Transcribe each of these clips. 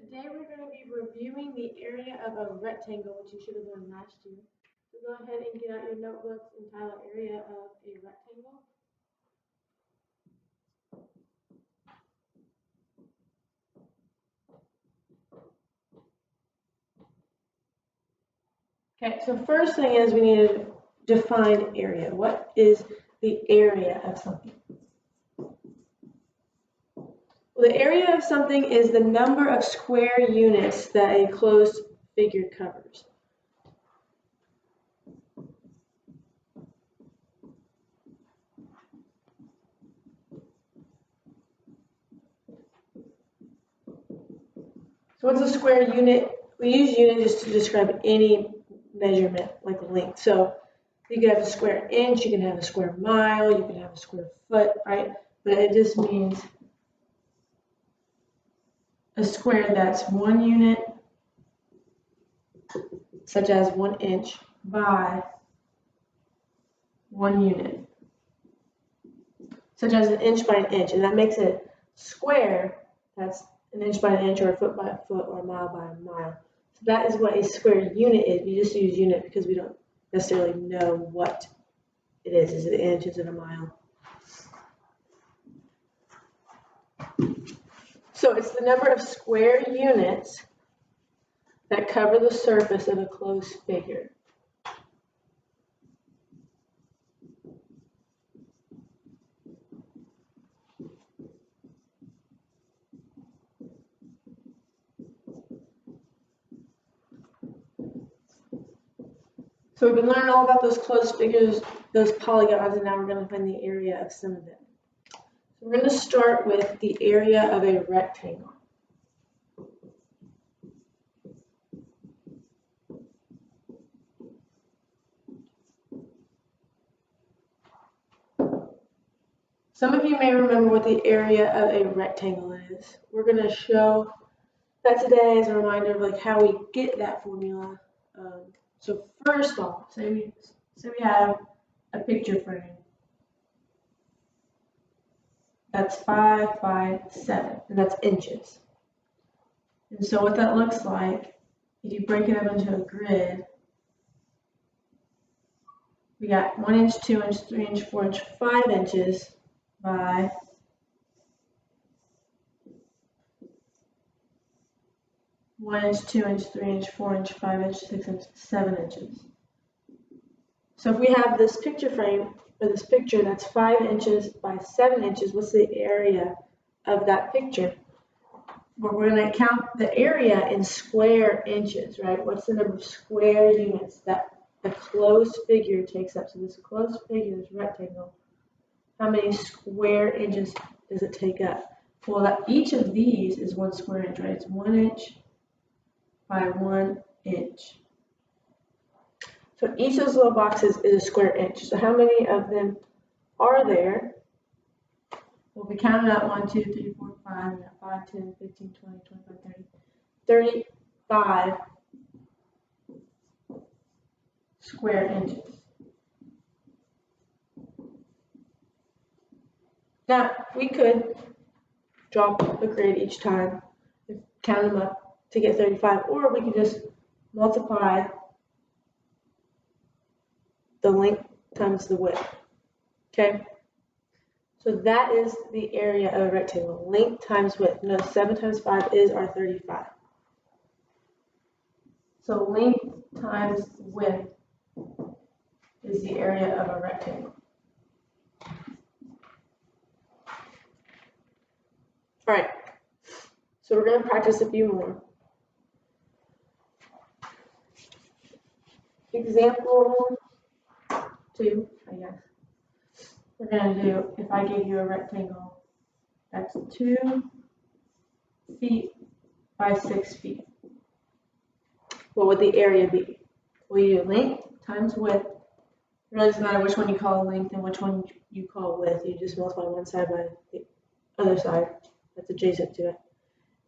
Today we're going to be reviewing the area of a rectangle, which you should have done last year. So go ahead and get out your notebooks and title area of a rectangle. Okay, so first thing is we need to define area. What is the area of something? Well, the area of something is the number of square units that a closed figure covers. So what's a square unit? We use unit just to describe any measurement, like length. So you can have a square inch, you can have a square mile, you can have a square foot, right? But it just means a square that's 1 unit, such as 1 inch, by 1 unit, such as an inch by an inch. And that makes it square that's an inch by an inch, or a foot by a foot, or a mile by a mile. So that is what a square unit is. We just use unit because we don't necessarily know what it is. Is it an inch? Is it a mile? So it's the number of square units that cover the surface of a closed figure. So we've been learning all about those closed figures, those polygons, and now we're going to find the area of some of them. So we're going to start with the area of a rectangle. Some of you may remember what the area of a rectangle is. We're going to show that today as a reminder of like how we get that formula. So first off, say we have a picture frame. That's 5 by 7, and that's inches. And so what that looks like, if you break it up into a grid, we got 1 inch, 2 inch, 3 inch, 4 inch, 5 inches by 1 inch, 2 inch, 3 inch, 4 inch, 5 inch, 6 inch, 7 inches. So if we have this picture frame, or this picture that's 5 inches by 7 inches, what's the area of that picture? Well, we're going to count the area in square inches, right? What's the number of square units that the closed figure takes up? So this closed figure, this rectangle, how many square inches does it take up? Well, each of these is 1 square inch, right? It's 1 inch by 1 inch. So each of those little boxes is a square inch. So how many of them are there? Well, we counted out 1, 2, 3, 4, 5, we got 5, 10, 15, 20, 25, 30, 35 square inches. Now, we could drop the grid each time and count them up to get 35, or we could just multiply the length times the width. Okay? So that is the area of a rectangle. Length times width. No, 7 times 5 is our 35. So length times width is the area of a rectangle. All right. So we're going to practice a few more. Example 2, I guess. We're going to do, if I give you a rectangle, that's 2 feet by 6 feet. What would the area be? Well, you do length times width. It really doesn't matter which one you call length and which one you call width. You just multiply one side by the other side that's adjacent to it.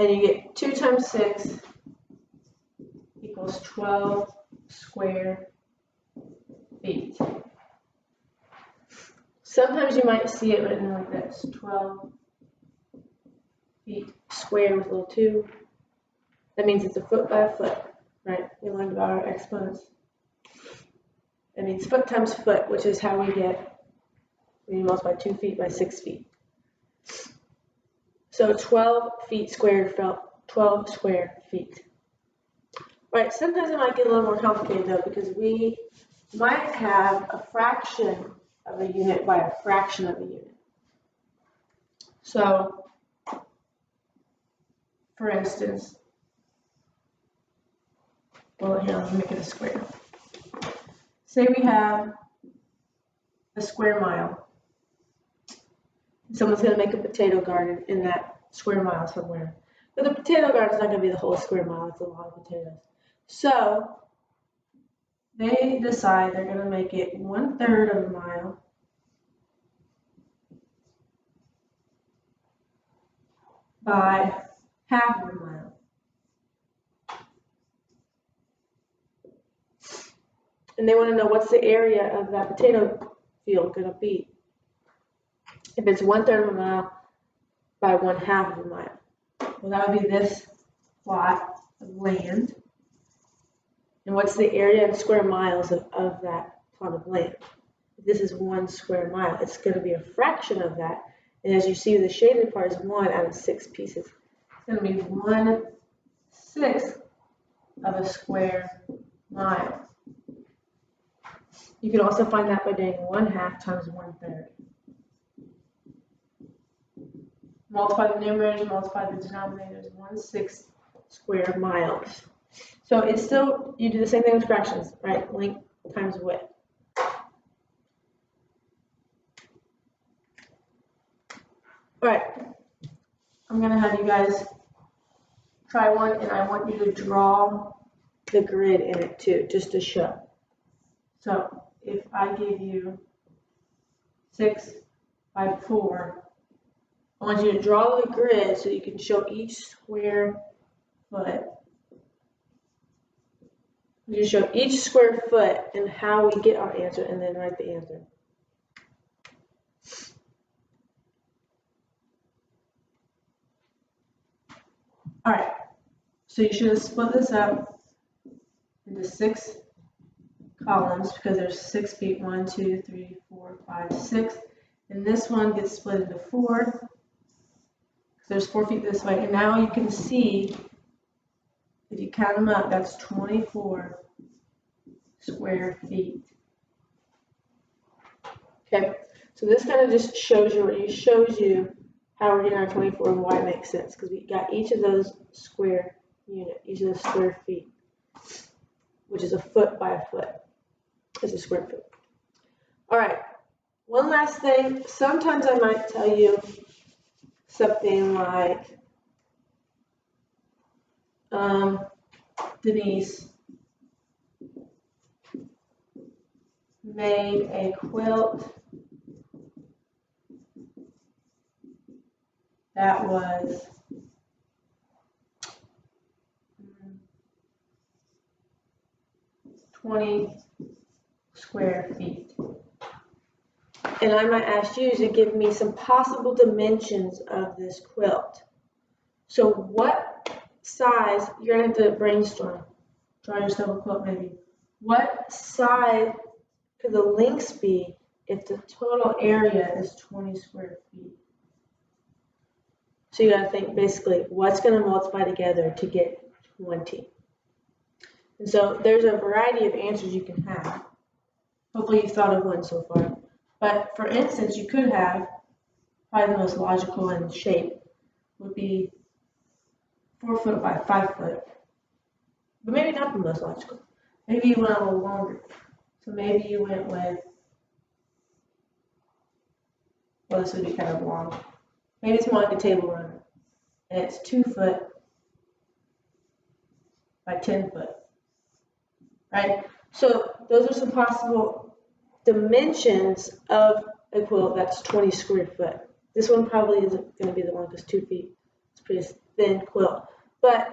And you get 2 times 6 equals 12 square feet. Sometimes you might see it written like this, 12 feet squared with a little 2. That means it's a foot by a foot, right? We learned about our exponents. It means foot times foot, which is how we get, we multiply 2 feet by 6 feet. So 12 feet squared felt 12 square feet. All right, sometimes it might get a little more complicated though, because we might have a fraction of a unit by a fraction of a unit. So, for instance, well, here, let me make it a square. Say we have a square mile. Someone's going to make a potato garden in that square mile somewhere. But the potato garden is not going to be the whole square mile. It's a lot of potatoes. So they decide they're going to make it 1/3 of a mile by half of a mile. And they want to know what's the area of that potato field going to be. If it's 1/3 of a mile by 1/2 of a mile. Well, that would be this plot of land. And what's the area in square miles of that plot of land? If this is 1 square mile, it's going to be a fraction of that. And as you see, the shaded part is 1 out of 6 pieces. It's going to be 1/6 of a square mile. You can also find that by doing 1/2 times 1/3. Multiply the numerators, multiply the denominators, 1/6 square miles. So it's still, you do the same thing with fractions, right? Length times width. All right, I'm gonna have you guys try one, and I want you to draw the grid in it too, just to show. So if I give you 6 by 4, I want you to draw the grid so you can show each square foot. You show each square foot and how we get our answer, and then write the answer. All right, so you should have split this up into 6 columns because there's 6 feet, 1, 2, 3, 4, 5, 6. And this one gets split into 4. There's 4 feet this way, and now you can see, if you count them up, that's 24 square feet. Okay, so this kind of just shows you how we're getting our 24 and why it makes sense, because we got each of those square unit, each of those square feet, which is a foot by a foot, is a square foot. All right, one last thing. Sometimes I might tell you something like, Denise made a quilt that was 20 square feet. And I might ask you to give me some possible dimensions of this quilt. So what size, you're going to have to brainstorm, draw yourself a quilt maybe. What size could the lengths be if the total area is 20 square feet? So you got to think basically what's going to multiply together to get 20. And so there's a variety of answers you can have. Hopefully you've thought of one so far. But for instance, you could have, probably the most logical in shape would be 4 foot by 5 foot. But maybe not the most logical. Maybe you went a little longer. So maybe you went with, well, this would be kind of long. Maybe it's more like a table runner. And it's 2 foot by 10 foot. Right? So those are some possible dimensions of a quilt that's 20 square foot. This one probably isn't going to be the one because 2 feet. It's a pretty thin quilt. But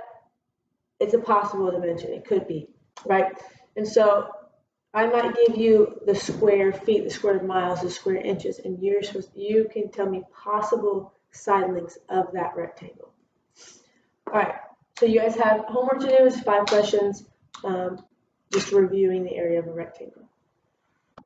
it's a possible dimension. It could be. Right? And so I might give you the square feet, the square miles, the square inches, and you can tell me possible side lengths of that rectangle. All right, So you guys have homework to do is 5 questions, just reviewing the area of a rectangle.